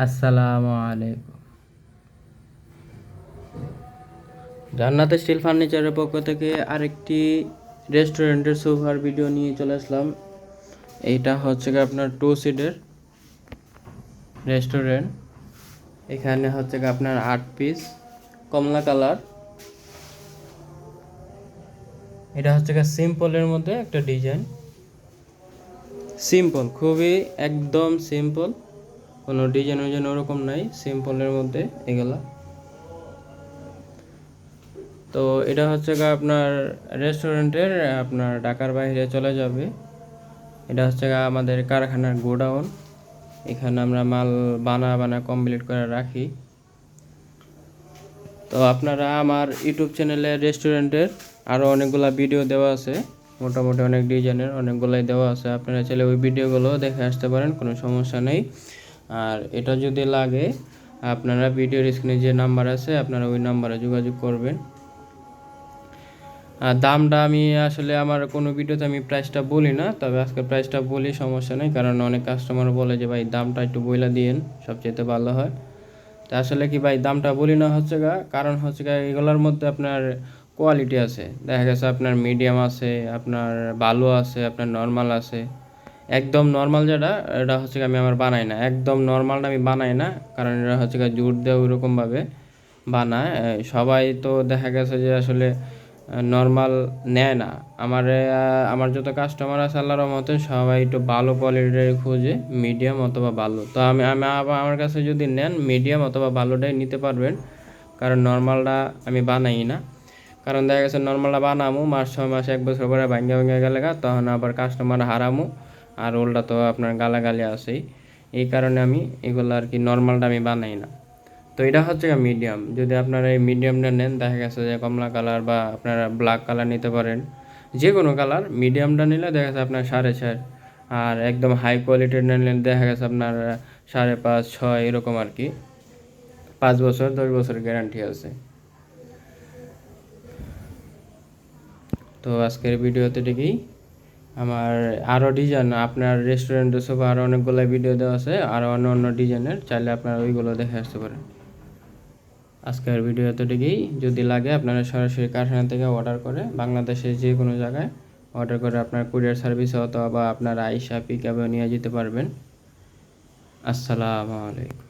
আসসালামু আলাইকুম। জান্নাত স্টিল ফার্নিচারের পক্ষ থেকে আরেকটি রেস্টুরেন্টের সোফার ভিডিও নিয়ে চলে আসলাম। এইটা হচ্ছে আপনার 2 সিটের রেস্টুরেন্ট। এখানে হচ্ছে আপনার 8 পিস কমলা কালার। এটা হচ্ছে সিম্পলের মধ্যে একটা ডিজাইন, সিম্পল, খুবই একদম সিম্পল, কোনো ডিজাইন ওরকম নাই, সিম্পলের মধ্যে এগুলা। তো এটা হচ্ছে আপনার রেস্টুরেন্টের আপনার ঢাকার বাইরে চলে যাবে। এটা হচ্ছে আমাদের কারখানার গোডাউন। এখানে আমরা মাল বানা কমপ্লিট করে রাখি। তো আপনারা আমার ইউটিউব চ্যানেলে রেস্টুরেন্টের আরও অনেকগুলো ভিডিও দেওয়া আছে, মোটামুটি অনেক ডিজাইনের অনেকগুলাই দেওয়া আছে। আপনারা চাইলে ওই ভিডিওগুলো দেখে আসতে পারেন, কোনো সমস্যা নেই। আর এটা যদি লাগে আপনারা ভিডিওর স্ক্রিনে যে নাম্বার আছে আপনারা ওই নাম্বারে যোগাযোগ করবেন। আর দামটা আমি আসলে আমার কোনো ভিডিওতে আমি প্রাইসটা বলি না, তবে আজকে প্রাইসটা বলি, সমস্যা নেই, কারণ অনেক কাস্টমার বলে যে ভাই দামটা একটু বইলা দিয়েন, সবচেয়ে ভালো হয়। তো আসলে কি ভাই দামটা বলি না হচ্ছে কারণ হচ্ছে এগুলোর মধ্যে আপনার কোয়ালিটি আছে, দেখা গেছে আপনার মিডিয়াম আছে, আপনার ভালো আছে, আপনার নর্মাল আছে। একদম নর্মাল যেটা এটা হচ্ছে আমি আমার বানাই না, একদম নর্মালটা আমি বানাই না, কারণ এটা হচ্ছে জোর দেওয়া ওইরকমভাবে বানায়। সবাই তো দেখা গেছে যে আসলে নর্মাল নেয় না। আমার যত কাস্টমার আছে আল্লাহর রহমতে সবাই একটু ভালো কোয়ালিটির খোঁজে, মিডিয়াম অথবা ভালো। তো আমি আমি আমার কাছে যদি নেন মিডিয়াম অথবা ভালোটাই নিতে পারবেন, কারণ নর্মালটা আমি বানাই না। কারণ দেখা গেছে নর্মালটা বানামো 6 মাস 1 বছর পরে ভাঙ্গা গেলে তখন আবার কাস্টমার হারামো, আর ওলটা তো আপনার গালাগালি আছেই। এই কারণে আমি এগুলো আর কি নর্মালটা আমি বানাই না। তো এটা হচ্ছে মিডিয়াম। যদি আপনারা এই মিডিয়ামটা নেন, দেখা গেছে যে কমলা কালার বা আপনারা ব্ল্যাক কালার নিতে পারেন, যে কোনো কালার। মিডিয়ামটা নিলে দেখা গেছে আপনার 4.5, আর একদম হাই কোয়ালিটির নিলে দেখা গেছে আপনার 5.5 6 এরকম আর কি। 5 বছর 10 বছর গ্যারান্টি আছে। তো আজকের ভিডিওতে ঠিকই আমার আরও ডিজাইন, আপনার রেস্টুরেন্টের সব আরও অনেকগুলো ভিডিও দেওয়া আছে, আরও অন্য অন্য ডিজাইনের, চাইলে আপনারা ওইগুলো দেখে আসতে পারেন। আজকের ভিডিও এতটুকুই। যদি লাগে আপনারা সরাসরি কারখানা থেকে অর্ডার করে বাংলাদেশের যে কোনো জায়গায় অর্ডার করে আপনার কুরিয়ার সার্ভিসে অথবা আপনারা আইসা পিক আপে নিয়ে যেতে পারবেন। আসসালামু আলাইকুম।